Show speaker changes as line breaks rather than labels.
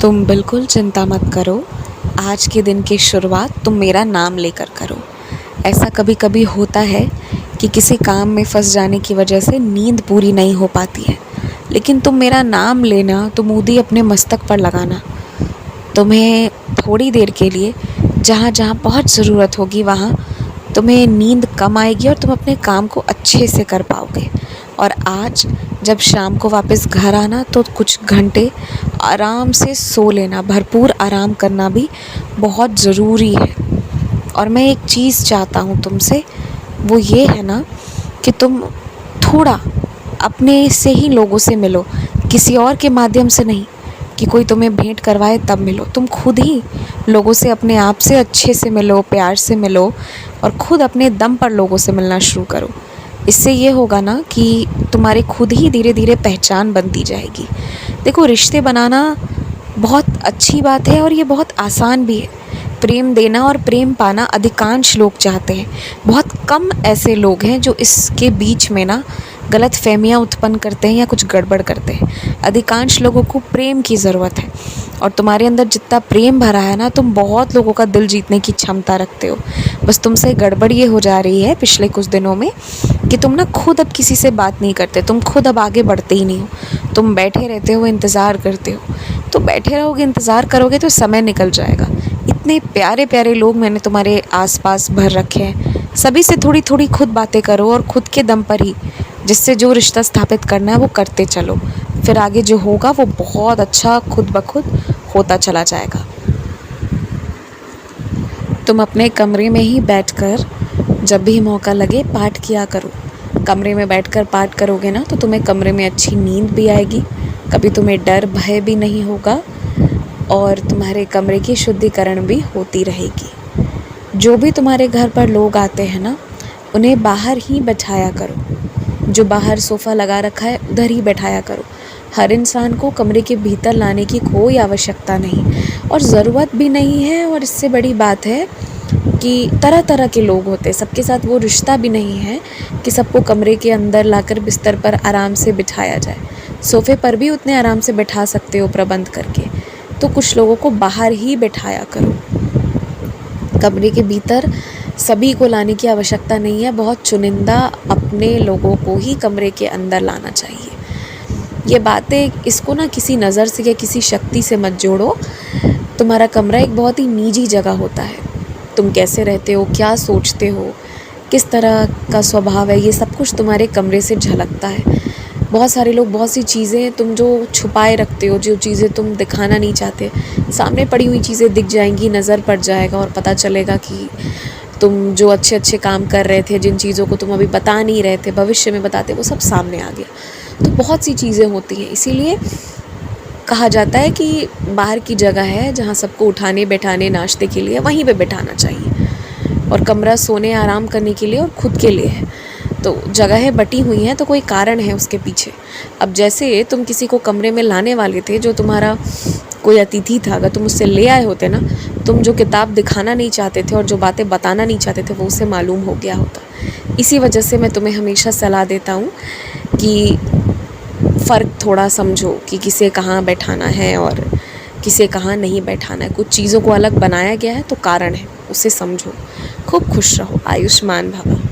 तुम बिल्कुल चिंता मत करो। आज के दिन की शुरुआत तुम मेरा नाम लेकर करो। ऐसा कभी-कभी होता है कि किसी काम में फँस जाने की वजह से नींद पूरी नहीं हो पाती है। लेकिन तुम मेरा नाम लेना, तुम ऊँगली अपने मस्तक पर लगाना। तुम्हें थोड़ी देर के लिए जहाँ-जहाँ बहुत ज़रूरत होगी वहाँ तुम्हें नींद कम आएगी और तुम अपने काम को अच्छे से कर पाओगे। और आज जब शाम को वापस घर आना तो कुछ घंटे आराम से सो लेना, भरपूर आराम करना भी बहुत ज़रूरी है। और मैं एक चीज़ चाहता हूँ तुमसे, वो ये है ना कि तुम थोड़ा अपने से ही लोगों से मिलो, किसी और के माध्यम से नहीं कि कोई तुम्हें भेंट करवाए तब मिलो। तुम खुद ही लोगों से, अपने आप से अच्छे से मिलो, प्यार से मिलो और खुद अपने दम पर लोगों से मिलना शुरू करो। इससे ये होगा ना कि तुम्हारे खुद ही धीरे-धीरे पहचान बनती जाएगी। देखो, रिश्ते बनाना बहुत अच्छी बात है और ये बहुत आसान भी है। प्रेम देना और प्रेम पाना अधिकांश लोग चाहते हैं। बहुत कम ऐसे लोग हैं जो इसके बीच में ना गलतफ़हमियाँ उत्पन्न करते हैं या कुछ गड़बड़ करते हैं। अधिकांश लोगों को प्रेम की ज़रूरत है और तुम्हारे अंदर जितना प्रेम भरा है ना, तुम बहुत लोगों का दिल जीतने की क्षमता रखते हो। बस तुमसे गड़बड़ ये हो जा रही है पिछले कुछ दिनों में कि तुम ना खुद अब किसी से बात नहीं करते, तुम खुद अब आगे बढ़ते ही नहीं हो। तुम बैठे रहते हो, इंतज़ार करते हो। तो बैठे रहोगे, इंतज़ार करोगे तो समय निकल जाएगा। इतने प्यारे-प्यारे लोग मैंने तुम्हारे आस-पास भर रखे हैं। सभी से थोड़ी-थोड़ी खुद बातें करो और खुद के दम पर ही जिससे जो रिश्ता स्थापित करना है वो करते चलो। फिर आगे जो होगा वो बहुत अच्छा खुद ब खुद होता चला जाएगा। तुम अपने कमरे में ही बैठकर जब भी मौका लगे पाठ किया करो। कमरे में बैठकर पाठ करोगे ना तो तुम्हें कमरे में अच्छी नींद भी आएगी, कभी तुम्हें डर भय भी नहीं होगा और तुम्हारे कमरे की शुद्धिकरण भी होती रहेगी। जो भी तुम्हारे घर पर लोग आते हैं ना, उन्हें बाहर ही बैठाया करो। जो बाहर सोफ़ा लगा रखा है उधर ही बैठाया करो। हर इंसान को कमरे के भीतर लाने की कोई आवश्यकता नहीं और ज़रूरत भी नहीं है। और इससे बड़ी बात है कि तरह-तरह के लोग होते हैं, सबके साथ वो रिश्ता भी नहीं है कि सबको कमरे के अंदर लाकर बिस्तर पर आराम से बिठाया जाए। सोफ़े पर भी उतने आराम से बैठा सकते हो प्रबंध करके, तो कुछ लोगों को बाहर ही बैठाया करो। कमरे के भीतर सभी को लाने की आवश्यकता नहीं है, बहुत चुनिंदा अपने लोगों को ही कमरे के अंदर लाना चाहिए। ये बातें, इसको ना किसी नज़र से या किसी शक्ति से मत जोड़ो। तुम्हारा कमरा एक बहुत ही निजी जगह होता है। तुम कैसे रहते हो, क्या सोचते हो, किस तरह का स्वभाव है, ये सब कुछ तुम्हारे कमरे से झलकता है। बहुत सारे लोग बहुत सी चीज़ें तुम जो छुपाए रखते हो, जो चीज़ें तुम दिखाना नहीं चाहते, सामने पड़ी हुई चीज़ें दिख जाएंगी, नज़र पड़ जाएगा और पता चलेगा कि तुम जो अच्छे-अच्छे काम कर रहे थे, जिन चीज़ों को तुम अभी बता नहीं रहे थे, भविष्य में बताते, वो सब सामने आ गया। तो बहुत सी चीज़ें होती हैं, इसीलिए कहा जाता है कि बाहर की जगह है जहाँ सबको उठाने, बैठाने, नाश्ते के लिए वहीं पे बैठाना चाहिए और कमरा सोने, आराम करने के लिए और खुद के लिए है। तो जगहें बटी हुई हैं तो कोई कारण है उसके पीछे। अब जैसे तुम किसी को कमरे में लाने वाले थे, जो तुम्हारा कोई अतिथि था, अगर तुम उससे ले आए होते ना, तुम जो किताब दिखाना नहीं चाहते थे और जो बातें बताना नहीं चाहते थे वो उसे मालूम हो गया होता। इसी वजह से मैं तुम्हें हमेशा सलाह देता हूँ कि फ़र्क थोड़ा समझो कि किसे कहाँ बैठाना है और किसे कहाँ नहीं बैठाना है। कुछ चीज़ों को अलग बनाया गया है तो कारण है, उसे समझो। खूब खुश रहो, आयुष्मान भव।